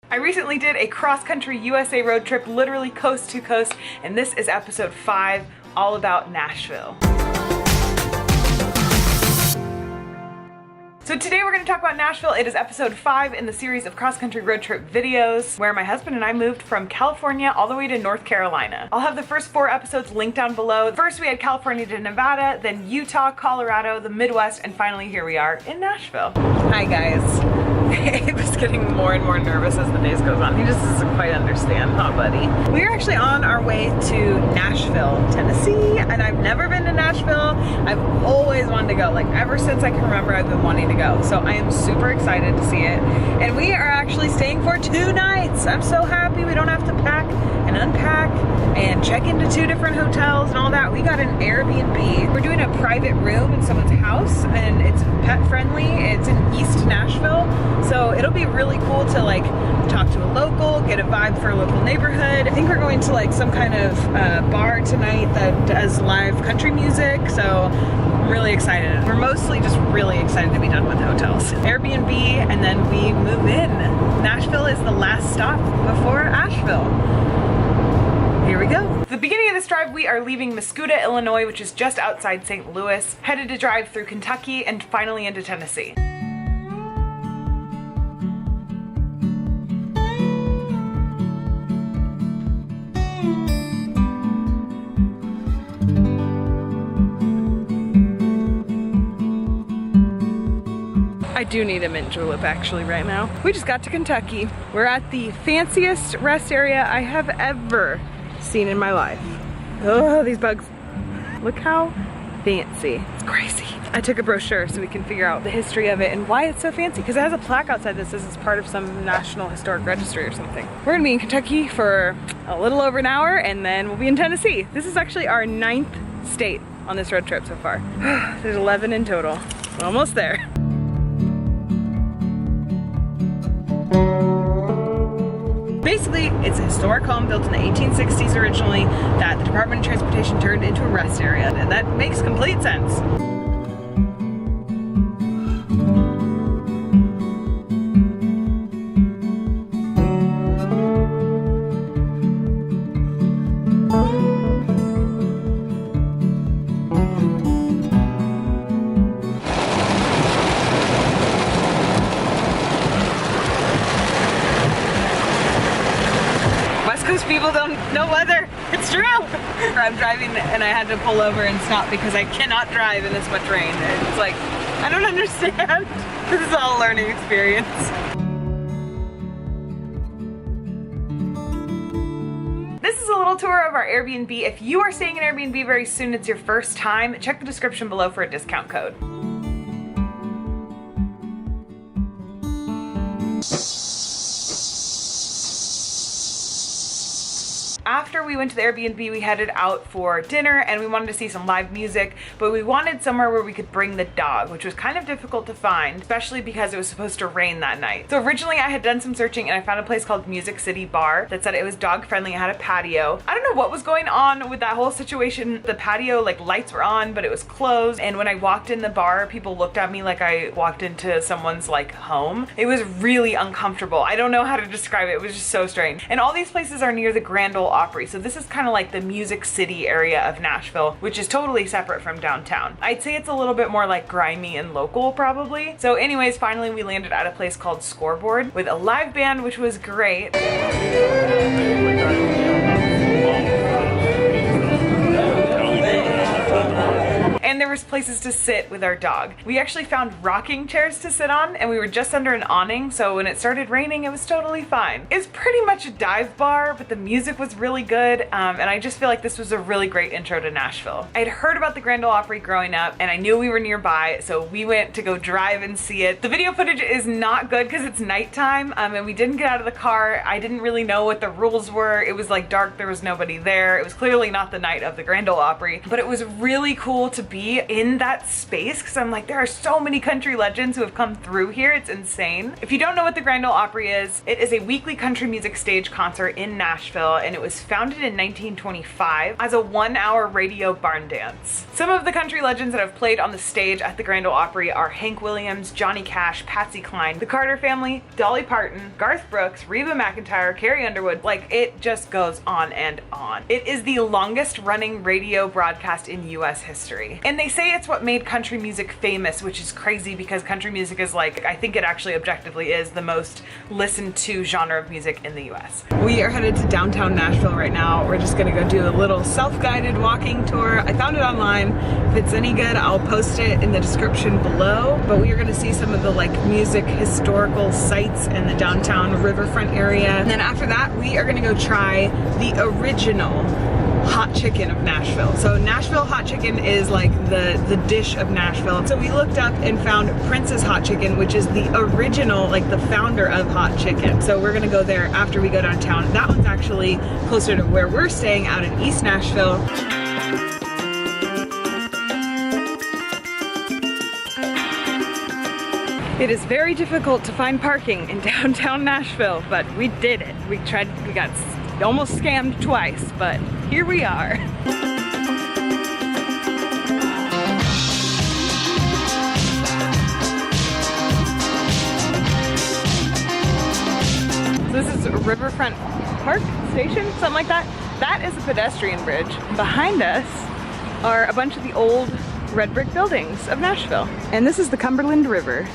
I recently did a cross-country USA road trip, literally coast to coast, and this is episode 5, all about Nashville. So today we're going to talk about Nashville. It is episode 5 in the series of cross-country road trip videos where my husband and I moved from California all the way to North Carolina. I'll have the first 4 episodes linked down below. First we had California to Nevada, then Utah, Colorado, the Midwest, and finally here we are in Nashville. Hi guys. Abe is getting more and more nervous as the days goes on. He just doesn't quite understand, huh buddy? We're actually on our way to Nashville, Tennessee, and I've never been to Nashville. I've always wanted to go, like ever since I can remember I've been wanting to go. So I am super excited to see it. And we are actually staying for 2 nights. I'm so happy we don't have to pack and unpack and check into 2 different hotels and all that. We got an Air Bnb. We're doing a private room in someone's house and it's pet friendly. It's in East Nashville. So it'll be really cool to like talk to a local, get a vibe for a local neighborhood. I think we're going to like some kind of bar tonight that does live country music. So I'm really excited. We're mostly just really excited to be done with hotels. Airbnb and then we move in. Nashville is the last stop before Asheville. Here we go. At the beginning of this drive, we are leaving Mascoutah, Illinois, which is just outside St. Louis, headed to drive through Kentucky and finally into Tennessee. I do need a mint julep actually right now. We just got to Kentucky. We're at the fanciest rest area I have ever seen in my life. Oh, these bugs. Look how fancy. It's crazy. I took a brochure so we can figure out the history of it and why it's so fancy, because it has a plaque outside that says it's part of some National Historic Registry or something. We're gonna be in Kentucky for a little over an hour and then we'll be in Tennessee. This is actually our 9th state on this road trip so far. There's 11 in total. We're almost there. Basically, it's a historic home built in the 1860s originally that the Department of Transportation turned into a rest area, and that makes complete sense. People don't know weather. It's true. I'm driving and I had to pull over and stop because I cannot drive in this much rain. It's like, I don't understand. This is all a learning experience. This is a little tour of our Airbnb. If you are staying in Airbnb very soon, it's your first time, check the description below for a discount code. After we went to the Airbnb, we headed out for dinner and we wanted to see some live music, but we wanted somewhere where we could bring the dog, which was kind of difficult to find, especially because it was supposed to rain that night. So originally I had done some searching and I found a place called Music City Bar that said it was dog friendly. It had a patio. I don't know what was going on with that whole situation. The patio, like lights were on, but it was closed. And when I walked in the bar, people looked at me like I walked into someone's like home. It was really uncomfortable. I don't know how to describe it. It was just so strange. And all these places are near the Grand Ole Opry. So this is kind of like the Music City area of Nashville, which is totally separate from downtown. I'd say it's a little bit more like grimy and local probably. So anyways, finally we landed at a place called Scoreboard with a live band, which was great. And there was places to sit with our dog. We actually found rocking chairs to sit on and we were just under an awning, so when it started raining it was totally fine. It's pretty much a dive bar, but the music was really good and I just feel like this was a really great intro to Nashville. I had heard about the Grand Ole Opry growing up and I knew we were nearby, so we went to go drive and see it. The video footage is not good because it's nighttime and we didn't get out of the car. I didn't really know what the rules were. It was like dark, there was nobody there. It was clearly not the night of the Grand Ole Opry, but it was really cool to be be in that space because I'm like, there are so many country legends who have come through here. It's insane. If you don't know what the Grand Ole Opry is, it is a weekly country music stage concert in Nashville, and it was founded in 1925 as a 1-hour radio barn dance. Some of the country legends that have played on the stage at the Grand Ole Opry are Hank Williams, Johnny Cash, Patsy Cline, the Carter Family, Dolly Parton, Garth Brooks, Reba McEntire, Carrie Underwood. Like, it just goes on and on. It is the longest running radio broadcast in US history. And they say it's what made country music famous, which is crazy because country music is like, I think it actually objectively is the most listened to genre of music in the US. We are headed to downtown Nashville right now. We're just gonna go do a little self-guided walking tour. I found it online. If it's any good, I'll post it in the description below. But we are gonna see some of the like music historical sites in the downtown Riverfront area. And then after that, we are gonna go try the original hot chicken of Nashville. So Nashville hot chicken is like the dish of Nashville. So we looked up and found Prince's Hot Chicken, which is the original, like the founder of hot chicken. So we're gonna go there after we go downtown. That one's actually closer to where we're staying out in East Nashville. It is very difficult to find parking in downtown Nashville, but we did it. We got almost scammed twice, but here we are. So this is Riverfront Park Station, something like that. That is a pedestrian bridge. Behind us are a bunch of the old red brick buildings of Nashville. And this is the Cumberland River.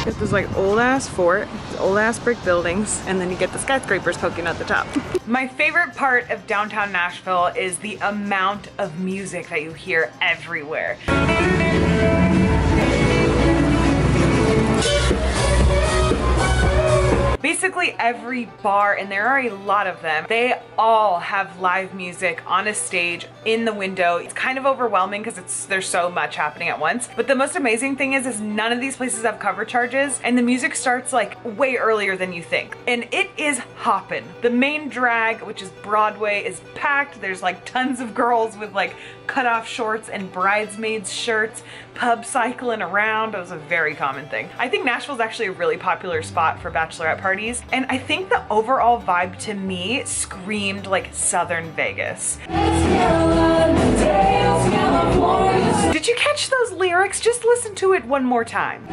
Get this like old ass fort, old ass brick buildings, and then you get the skyscrapers poking at the top. My favorite part of downtown Nashville is the amount of music that you hear everywhere. Basically every bar, and there are a lot of them, they all have live music on a stage in the window. It's kind of overwhelming because there's so much happening at once. But the most amazing thing is none of these places have cover charges, and the music starts like way earlier than you think. And it is hoppin'. The main drag, which is Broadway, is packed. There's like tons of girls with like cutoff shorts and bridesmaids shirts, pub cycling around. It was a very common thing. I think Nashville's actually a really popular spot for bachelorette parties, and I think the overall vibe to me screamed like Southern Vegas. Did you catch those lyrics? Just listen to it one more time.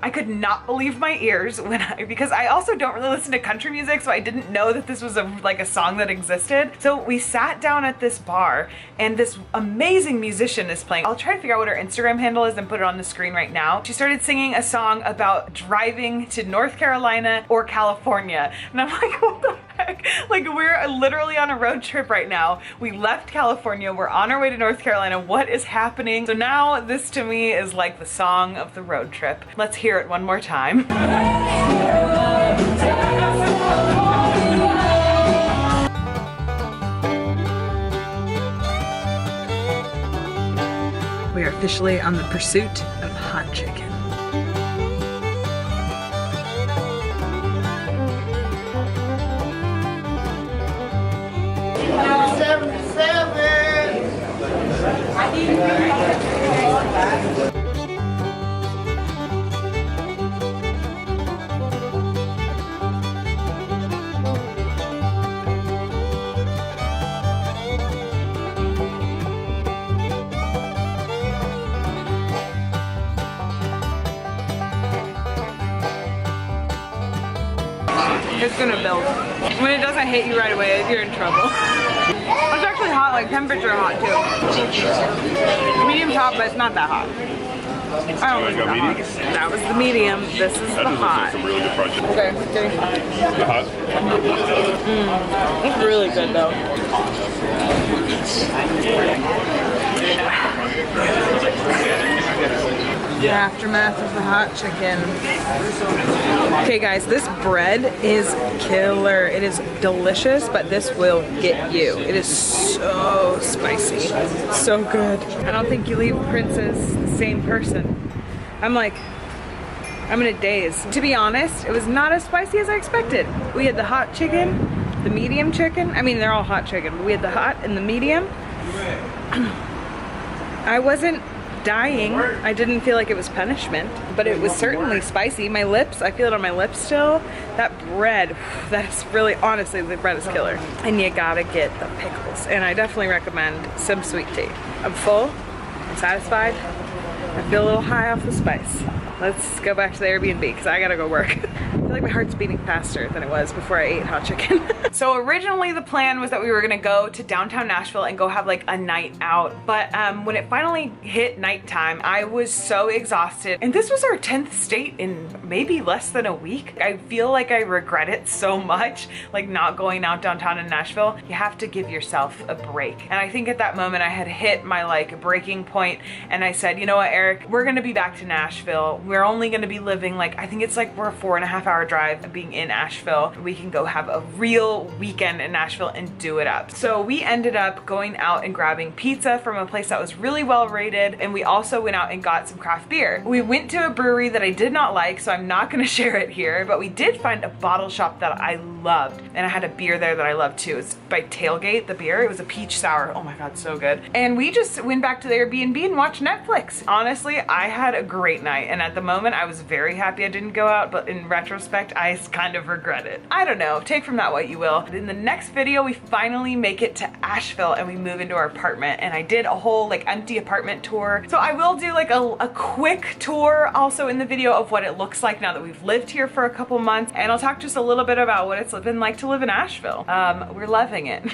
I could not believe my ears because I also don't really listen to country music, so I didn't know that this was a song that existed. So we sat down at this bar and this amazing musician is playing. I'll try to figure out what her Instagram handle is and put it on the screen right now. She started singing a song about driving to North Carolina or California. And I'm like, what the heck? Like, we're literally on a road trip right now. We left California, we're on our way to North Carolina. What is happening? So now this to me is like the song of the road trip. Let's hear it one more time. We are officially on the pursuit of hot chicken. It's gonna build. When it doesn't hit you right away, you're in trouble. It's actually hot, like temperature hot too. Medium top, but it's not that hot. I don't think it's that hot. That was the medium. This is the hot. Really good fried chicken. Okay, getting The hot? It's really good though. The aftermath of the hot chicken. Okay guys, this bread is killer. It is delicious, but this will get you. It is so spicy. So good. I don't think you leave Prince's the same person. I'm like, I'm in a daze. To be honest, it was not as spicy as I expected. We had the hot chicken, the medium chicken. I mean, they're all hot chicken, but we had the hot and the medium. I wasn't dying. I didn't feel like it was punishment, but it was certainly spicy. My lips, I feel it on my lips still. That bread, that's really, honestly, the bread is killer. And you gotta get the pickles. And I definitely recommend some sweet tea. I'm full, I'm satisfied. I feel a little high off the spice. Let's go back to the Airbnb because I gotta go work. I feel like my heart's beating faster than it was before I ate hot chicken. So originally the plan was that we were gonna go to downtown Nashville and go have like a night out. But when it finally hit nighttime, I was so exhausted. And this was our 10th state in maybe less than a week. I feel like I regret it so much, like not going out downtown in Nashville. You have to give yourself a break. And I think at that moment I had hit my like breaking point and I said, you know what, Eric, we're gonna be back to Nashville. We're only gonna be living like, I think it's like we're a 4.5 hour drive of being in Asheville. We can go have a real weekend in Nashville and do it up. So we ended up going out and grabbing pizza from a place that was really well rated, and we also went out and got some craft beer. We went to a brewery that I did not like, so I'm not gonna share it here, but we did find a bottle shop that I loved, and I had a beer there that I loved too. It's by Tailgate, the beer. It was a peach sour. Oh my God, so good. And we just went back to the Airbnb and watched Netflix. Honestly, I had a great night, and at the moment I was very happy I didn't go out, but in retrospect, I kind of regret it. I don't know, take from that what you will. In the next video, we finally make it to Asheville and we move into our apartment, and I did a whole like empty apartment tour. So I will do like a quick tour also in the video of what it looks like now that we've lived here for a couple months, and I'll talk just a little bit about what it's been like to live in Asheville. We're loving it.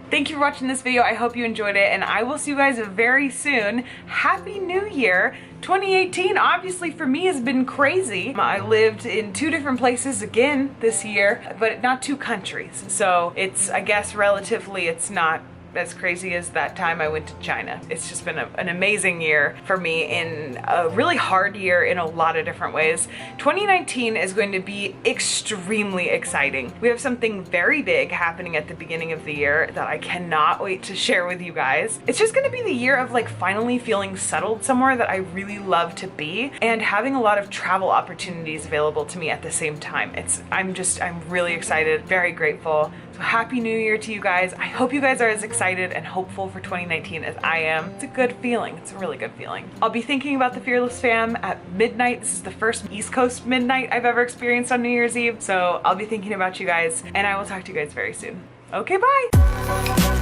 Thank you for watching this video. I hope you enjoyed it, and I will see you guys very soon. Happy New Year. 2018 obviously for me has been crazy. I lived in 2 different places again this year, but not 2 countries. So it's, I guess relatively, it's not as crazy as that time I went to China. It's just been an amazing year for me, in a really hard year in a lot of different ways. 2019 is going to be extremely exciting. We have something very big happening at the beginning of the year that I cannot wait to share with you guys. It's just gonna be the year of like finally feeling settled somewhere that I really love to be, and having a lot of travel opportunities available to me at the same time. I'm really excited, very grateful. So happy New Year to you guys. I hope you guys are as excited and hopeful for 2019 as I am. It's a good feeling. It's a really good feeling. I'll be thinking about the Fearless fam at midnight. This is the first East Coast midnight I've ever experienced on New Year's Eve. So I'll be thinking about you guys, and I will talk to you guys very soon. Okay, bye.